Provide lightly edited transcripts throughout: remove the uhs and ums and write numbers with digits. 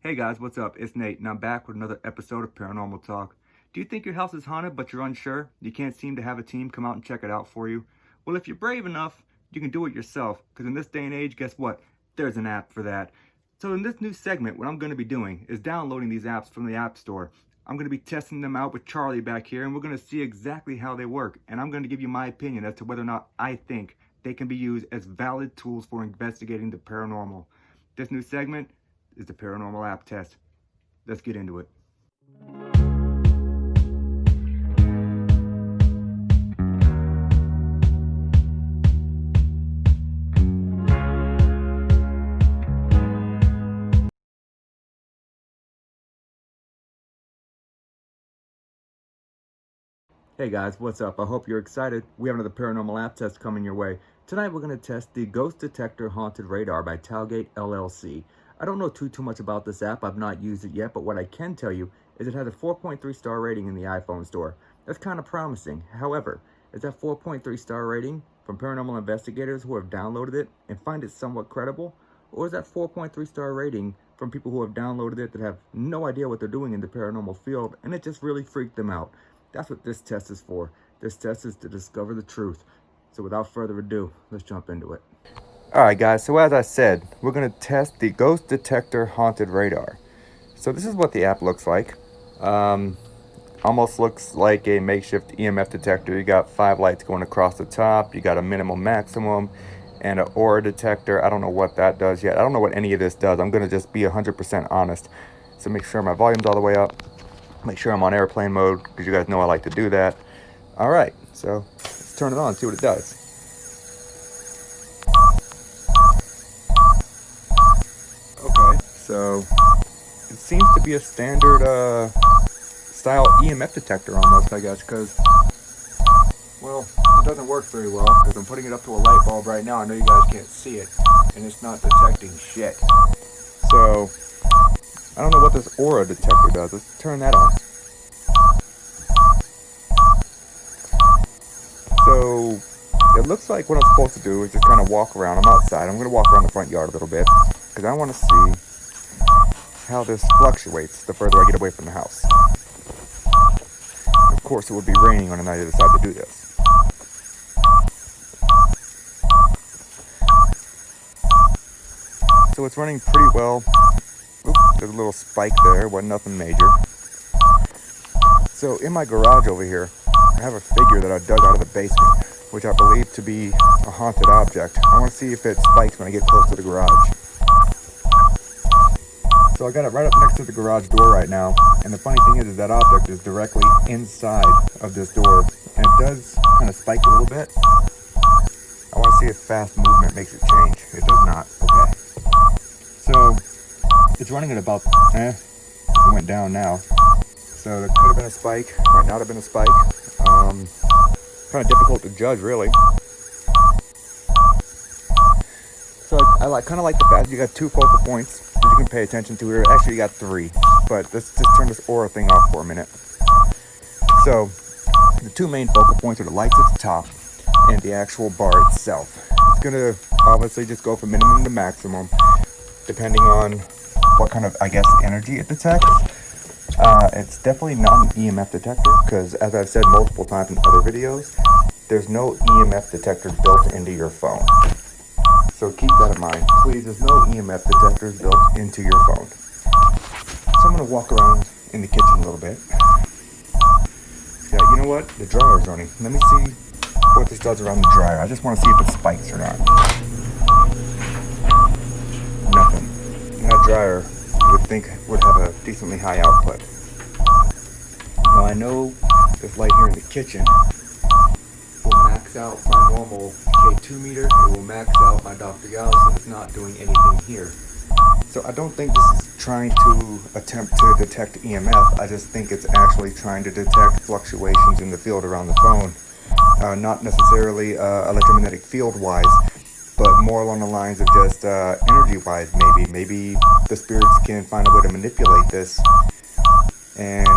Hey guys, what's up? It's Nate, and I'm back with another episode of Paranormal Talk. Do you think your house is haunted but you're unsure? You can't seem to have a team come out and check it out for you? Well, if you're brave enough, you can do it yourself, because in this day and age, guess what? There's an app for that. So in this new segment, what I'm going to be doing is downloading these apps from the App Store. I'm going to be testing them out with Charlie back here, and we're going to see exactly how they work. And I'm going to give you my opinion as to whether or not I think they can be used as valid tools for investigating the paranormal. This new segment is the Paranormal App Test. Let's get into it. Hey guys, what's up? I hope you're excited. We have another Paranormal App Test coming your way. Tonight we're going to test the Ghost Detector Haunted Radar by Tailgate LLC. I don't know too much about this app. I've not used it yet, but what I can tell you is it has a 4.3 star rating in the iPhone store. That's kind of promising. However, is that 4.3 star rating from paranormal investigators who have downloaded it and find it somewhat credible? Or is that 4.3 star rating from people who have downloaded it that have no idea what they're doing in the paranormal field and it just really freaked them out? That's what this test is for. This test is to discover the truth. So without further ado, let's jump into it. Alright guys, so as I said, we're going to test the Ghost Detector Haunted Radar. So this is what the app looks like. Almost looks like a makeshift EMF detector. You got 5 lights going across the top. You got a minimum maximum and an aura detector. I don't know what that does yet. I don't know what any of this does. I'm going to just be 100% honest. So make sure my volume's all the way up. Make sure I'm on airplane mode, because you guys know I like to do that. Alright, so let's turn it on and see what it does. Okay, so it seems to be a standard style EMF detector almost, I guess, because, well, it doesn't work very well, because I'm putting it up to a light bulb right now. I know you guys can't see it, and it's not detecting shit. So I don't know what this aura detector does. Let's turn that on. So it looks like what I'm supposed to do is just kind of walk around. I'm outside. I'm going to walk around the front yard a little bit because I want to see how this fluctuates the further I get away from the house. Of course, it would be raining on the night I decide to do this. So it's running pretty well. Oops, there's a little spike there. Wasn't nothing major. So in my garage over here, I have a figure that I dug out of the basement, which I believe to be a haunted object. I want to see if it spikes when I get close to the garage. So I got it right up next to the garage door right now, and the funny thing is that object is directly inside of this door, and it does kind of spike a little bit. I want to see if fast movement makes it change. It does not. Okay. So it's running at about, it went down now. So there could have been a spike, might not have been a spike. Kind of difficult to judge, really. So I kind of like the fact you got 2 focal points that you can pay attention to here. Actually, you got 3, but let's just turn this aura thing off for a minute. So the 2 main focal points are the lights at the top and the actual bar itself. It's going to obviously just go from minimum to maximum, depending on what kind of, I guess, energy it detects. It's definitely not an EMF detector, because as I've said multiple times in other videos, there's no EMF detector built into your phone. So keep that in mind. Please, there's no EMF detectors built into your phone. So I'm going to walk around in the kitchen a little bit. Yeah, you know what? The dryer's running. Let me see what this does around the dryer. I just want to see if it spikes or not. Nothing. And that dryer, you would think, would have a decently high output. Now I know this light here in the kitchen will max out my normal K2 meter, it will max out my Dr. Gauss, and it's not doing anything here. So I don't think this is trying to attempt to detect EMF, I just think it's actually trying to detect fluctuations in the field around the phone. Not necessarily electromagnetic field-wise, but more along the lines of just energy-wise, maybe. Maybe the spirits can find a way to manipulate this and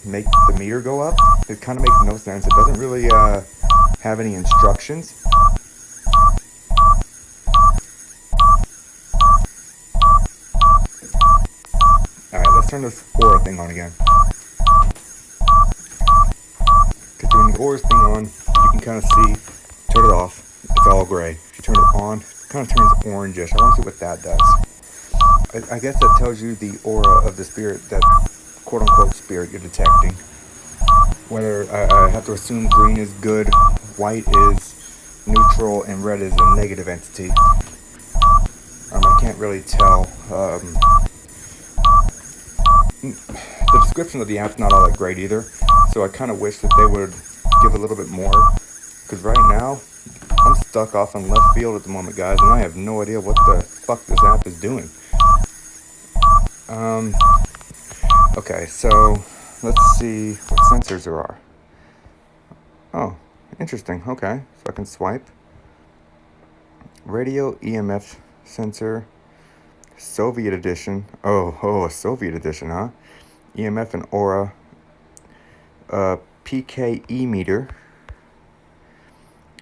make the meter go up. It kind of makes no sense. It doesn't really have any instructions. turn this aura thing on again. Because when the aura thing on, you can kind of see, turn it off, it's all gray. If you turn it on, it kind of turns orangish. I want to see what that does. I guess that tells you the aura of the spirit, that quote-unquote spirit you're detecting. Whether I have to assume green is good, white is neutral, and red is a negative entity. I can't really tell. The description of the app's not all that great either, so I kind of wish that they would give a little bit more, because right now I'm stuck off in left field at the moment, guys, and I have no idea what the fuck this app is doing. Okay, so let's see what sensors there are. Oh, interesting. Okay, so I can swipe. Radio EMF sensor, Soviet edition. Oh, a Soviet edition, huh? EMF and aura. PKE meter.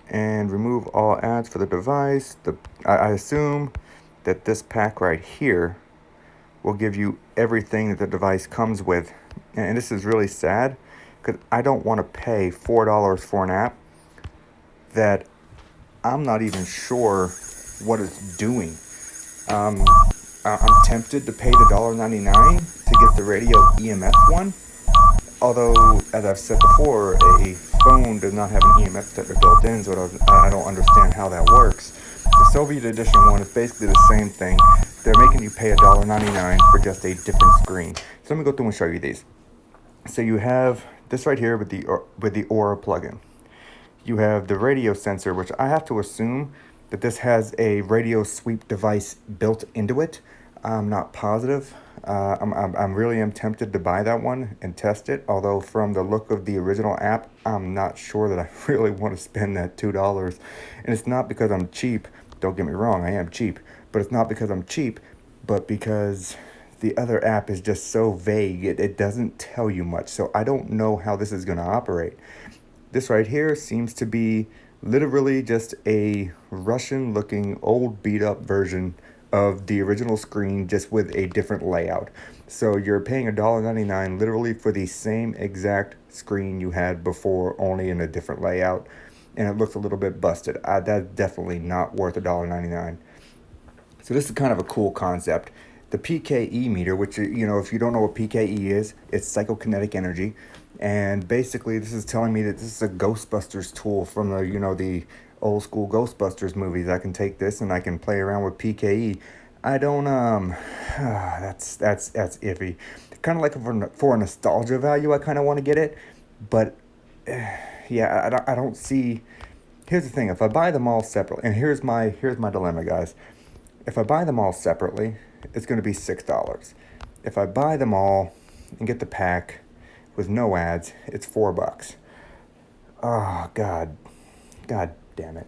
And remove all ads for the device. I assume that this pack right here will give you everything that the device comes with. And this is really sad, because I don't want to pay $4 for an app that I'm not even sure what it's doing. I'm tempted to pay the $1.99 to get the radio EMF one. Although, as I've said before, a phone does not have an EMF detector built in, so I don't understand how that works. The Soviet edition one is basically the same thing. They're making you pay $1.99 for just a different screen. So let me go through and show you these. So you have this right here with the Aura plugin. You have the radio sensor, which I have to assume that this has a radio sweep device built into it. I'm not positive. I'm really am tempted to buy that one and test it. Although from the look of the original app, I'm not sure that I really want to spend that $2. And it's not because I'm cheap. Don't get me wrong, I am cheap. But it's not because I'm cheap, but because the other app is just so vague. It doesn't tell you much. So I don't know how this is going to operate. This right here seems to be literally just a Russian-looking old beat-up version of the original screen, just with a different layout. So you're paying $1.99 literally for the same exact screen you had before, only in a different layout, and it looks a little bit busted. That's definitely not worth $1.99. So this is kind of a cool concept. The PKE meter, which, you know, if you don't know what PKE is, it's psychokinetic energy. And basically this is telling me that this is a Ghostbusters tool from the, you know, the old school Ghostbusters movies. I can take this and I can play around with PKE. I don't, that's iffy. Kind of like for a nostalgia value, I kind of want to get it. But, yeah, I don't see... Here's the thing. If I buy them all separately, and here's my dilemma, guys. If I buy them all separately, it's going to be $6. If I buy them all and get the pack with no ads, it's $4. Oh, God damn it.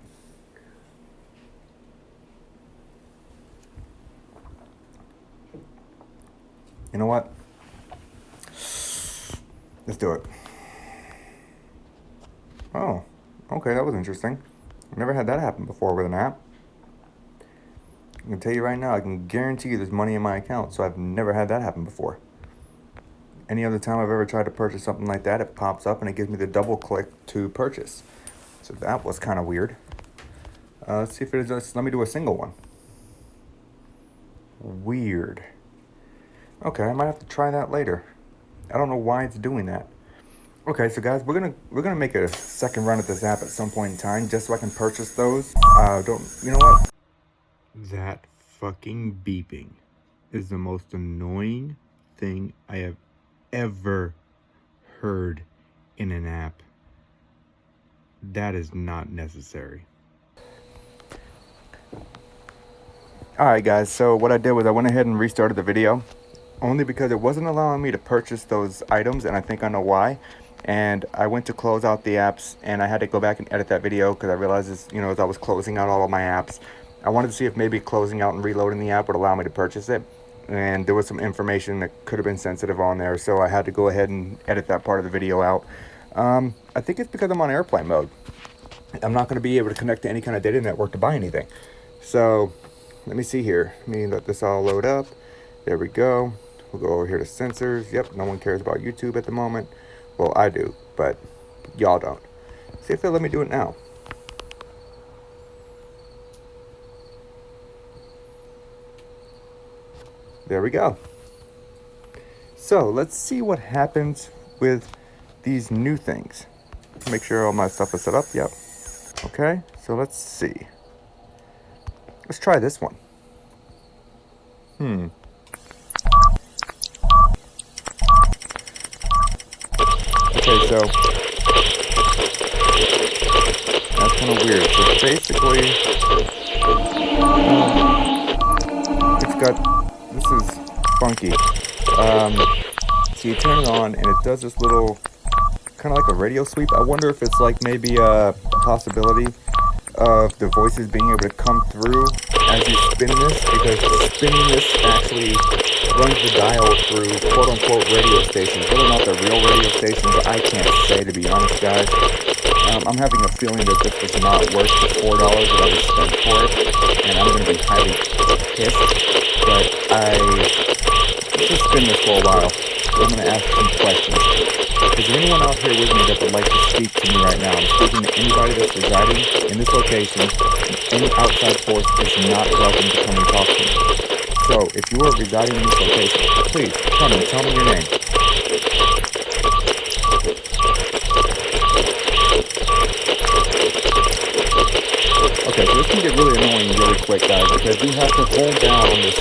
You know what? Let's do it. Oh, okay, that was interesting. I've never had that happen before with an app. I can tell you right now, I can guarantee you there's money in my account, so I've never had that happen before. Any other time I've ever tried to purchase something like that, it pops up and it gives me the double click to purchase. So that was kind of weird. Let's see if it is. Let me do a single one. Weird. Okay, I might have to try that later. I don't know why it's doing that. Okay, so guys, we're gonna make a second run at this app at some point in time, just so I can purchase those. You know what? That fucking beeping is the most annoying thing I have ever heard in an app. That is not necessary. Alright guys, so what I did was I went ahead and restarted the video, only because it wasn't allowing me to purchase those items, and I think I know why. And I went to close out the apps, and I had to go back and edit that video because I realized, as I was closing out all of my apps, I wanted to see if maybe closing out and reloading the app would allow me to purchase it. And there was some information that could have been sensitive on there, so I had to go ahead and edit that part of the video out. I think it's because I'm on airplane mode. I'm not going to be able to connect to any kind of data network to buy anything. So let me see here. Let me let this all load up. There we go. We'll go over here to sensors. Yep, no one cares about YouTube at the moment. Well, I do, but y'all don't. See if they'll let me do it now. There we go. So let's see what happens with these new things. Make sure all my stuff is set up. Yep. Okay, so let's see. Let's try this one. Okay, so that's kind of weird. So basically, it's got, this is funky. So you turn it on and it does this little, kind of like a radio sweep. I wonder if it's like maybe a possibility of the voices being able to come through as you spin this, because spinning this actually runs the dial through quote-unquote radio stations. Whether or not they're real radio stations, I can't say, to be honest, guys. I'm having a feeling that this was not worth the $4 that I just spent for it, and I'm going to be highly pissed, but let's just spin this for a while. I'm going to ask some questions. Is there anyone out here with me that would like to speak to me right now? I'm speaking to anybody that's residing in this location. Any outside force is not welcome to come and talk to me. So, if you are residing in this location, please come and tell me your name. Okay, so this can get really annoying really quick, guys, because you have to hold down this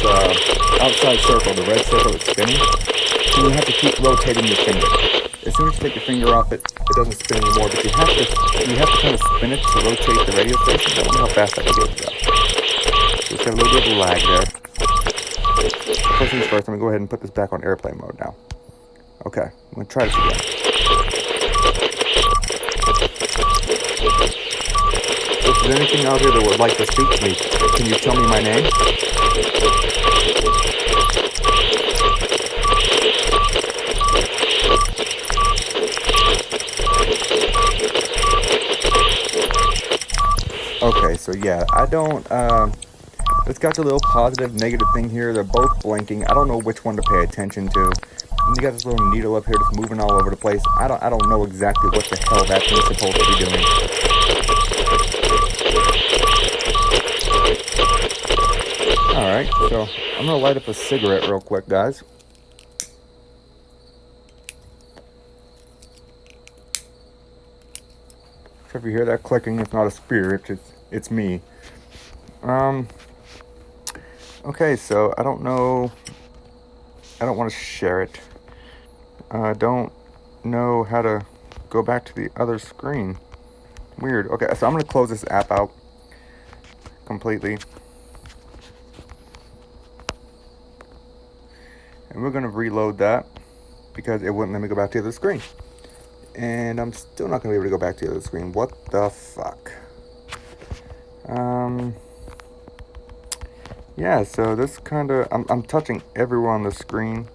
outside circle, the red circle that's spinning, and you have to keep rotating your finger. As soon as you take your finger off it, it doesn't spin anymore, but you have to kind of spin it to rotate the radio station. I wonder how fast I can get it up. So it's got a little bit of a lag there. First things first, I'm going to go ahead and put this back on airplane mode now. Okay, I'm going to try this again. So if there's anything out here that would like to speak to me, can you tell me my name? Okay, so yeah, I don't, it's got your little positive, negative thing here. They're both blinking. I don't know which one to pay attention to. And you got this little needle up here that's moving all over the place. I don't know exactly what the hell that thing's supposed to be doing. Alright, so I'm gonna light up a cigarette real quick, guys. So if you hear that clicking, it's not a spirit, it's me. Okay, so I don't know. I don't want to share it. I don't know how to go back to the other screen. Weird. Okay, so I'm going to close this app out completely. And we're going to reload that because it wouldn't let me go back to the other screen. And I'm still not going to be able to go back to the other screen. What the fuck? Yeah, so this kind of, I'm touching everywhere on the screen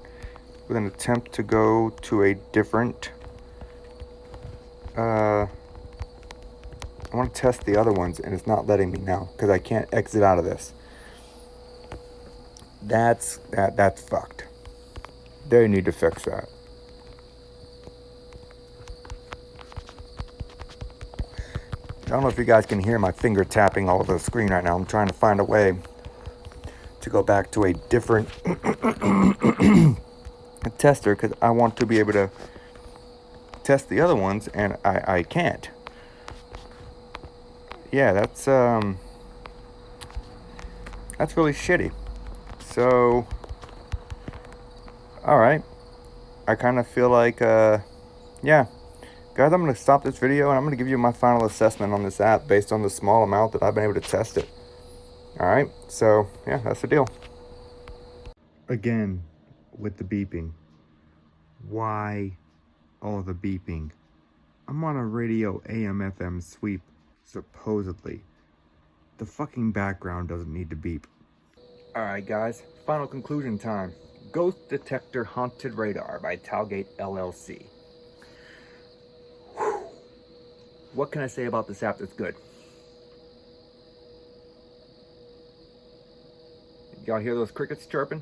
with an attempt to go to a different, I want to test the other ones, and it's not letting me now, because I can't exit out of this. That's fucked. They need to fix that. I don't know if you guys can hear my finger tapping all over the screen right now. I'm trying to find a way to go back to a different tester, because I want to be able to test the other ones, and I can't. Yeah, that's really shitty. So, alright. I kind of feel like, yeah. Guys, I'm going to stop this video, and I'm going to give you my final assessment on this app based on the small amount that I've been able to test it. Alright, so, yeah, that's the deal. Again, with the beeping. Why all the beeping? I'm on a radio AM/FM sweep, supposedly. The fucking background doesn't need to beep. Alright guys, final conclusion time. Ghost Detector Haunted Radar by Talgate LLC. Whew. What can I say about this app that's good? Y'all hear those crickets chirping?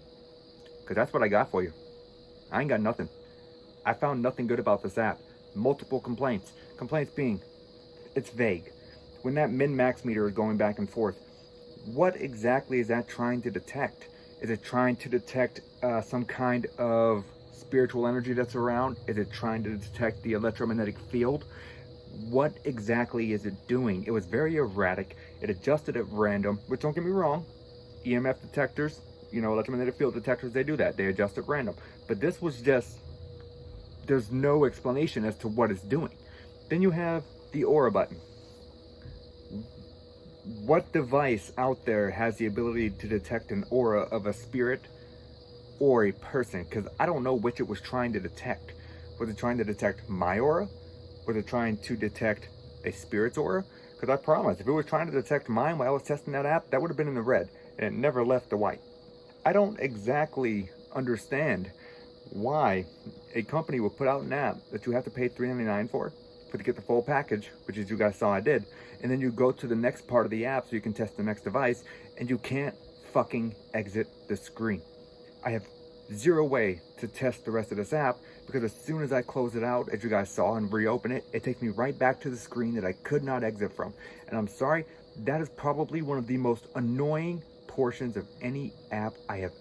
because that's what I got for you. I ain't got nothing. I found nothing good about this app. Multiple complaints. Complaints being, it's vague. When that min-max meter is going back and forth, what exactly is that trying to detect? Is it trying to detect some kind of spiritual energy that's around? Is it trying to detect the electromagnetic field? What exactly is it doing? It was very erratic. It adjusted at random, which, don't get me wrong, EMF detectors, electromagnetic field detectors, they do that. They adjust at random. But this was just, there's no explanation as to what it's doing. Then you have the aura button. What device out there has the ability to detect an aura of a spirit or a person? Because I don't know which it was trying to detect. Was it trying to detect my aura? Was it trying to detect a spirit's aura? Because I promise, if it was trying to detect mine while I was testing that app, that would have been in the red, and it never left the white. I don't exactly understand why a company would put out an app that you have to pay $3.99 for to get the full package, which as you guys saw I did, and then you go to the next part of the app so you can test the next device, and you can't fucking exit the screen. I have zero way to test the rest of this app, because as soon as I close it out, as you guys saw, and reopen it, it takes me right back to the screen that I could not exit from. And I'm sorry, that is probably one of the most annoying portions of any app I have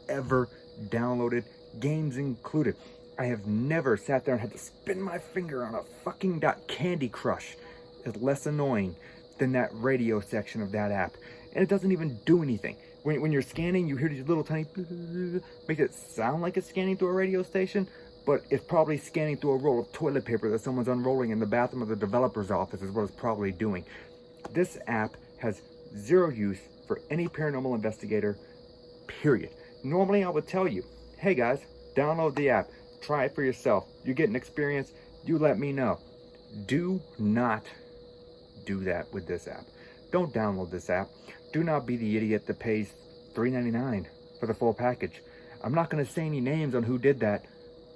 ever downloaded, games included. I have never sat there and had to spin my finger on a fucking dot. Candy Crush is less annoying than that radio section of that app. And it doesn't even do anything. When you're scanning, you hear these little tiny, makes it sound like it's scanning through a radio station, but it's probably scanning through a roll of toilet paper that someone's unrolling in the bathroom of the developer's office is what it's probably doing. This app has zero use for any paranormal investigator, period. Normally I would tell you, hey guys, download the app, try it for yourself. You get an experience, you let me know. Do not do that with this app. Don't download this app. Do not be the idiot that pays $3.99 for the full package. I'm not going to say any names on who did that,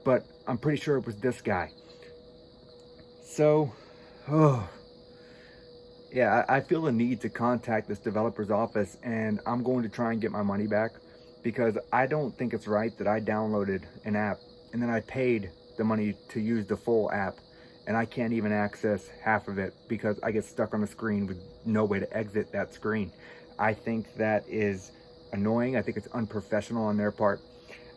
but I'm pretty sure it was this guy. So, yeah, I feel the need to contact this developer's office, and I'm going to try and get my money back, because I don't think it's right that I downloaded an app and then I paid the money to use the full app, and I can't even access half of it because I get stuck on the screen with no way to exit that screen. I think that is annoying. I think it's unprofessional on their part.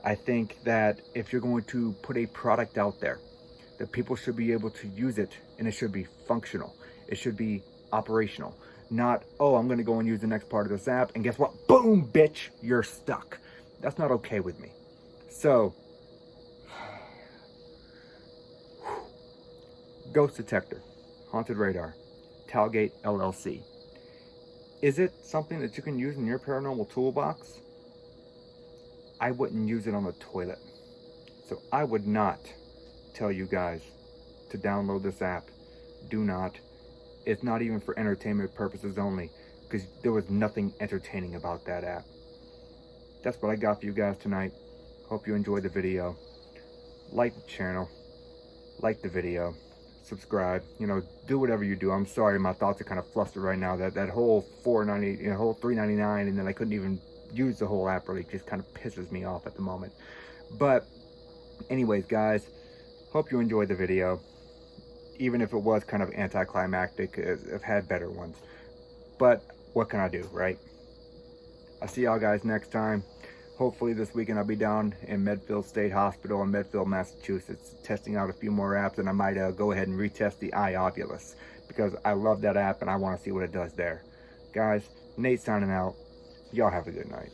I think that if you're going to put a product out there, that people should be able to use it, and it should be functional. It should be operational. Not, oh, I'm going to go and use the next part of this app, and guess what? Boom, bitch, you're stuck. That's not okay with me. So, Ghost Detector, Haunted Radar, Talgate LLC. Is it something that you can use in your paranormal toolbox? I wouldn't use it on the toilet. So I would not tell you guys to download this app. Do not. It's not even for entertainment purposes only, because there was nothing entertaining about that app. That's what I got for you guys tonight. Hope you enjoyed the video. Like the channel, like the video, subscribe, do whatever you do. I'm sorry, my thoughts are kind of flustered right now. That whole $4.90, whole $3.99, and then I couldn't even use the whole app, really just kind of pisses me off at the moment. But anyways, guys, hope you enjoyed the video. Even if it was kind of anticlimactic, I've had better ones. But what can I do, right? I'll see y'all guys next time. Hopefully this weekend I'll be down in Medfield State Hospital in Medfield, Massachusetts, testing out a few more apps, and I might go ahead and retest the iOculus, because I love that app and I want to see what it does there. Guys, Nate signing out. Y'all have a good night.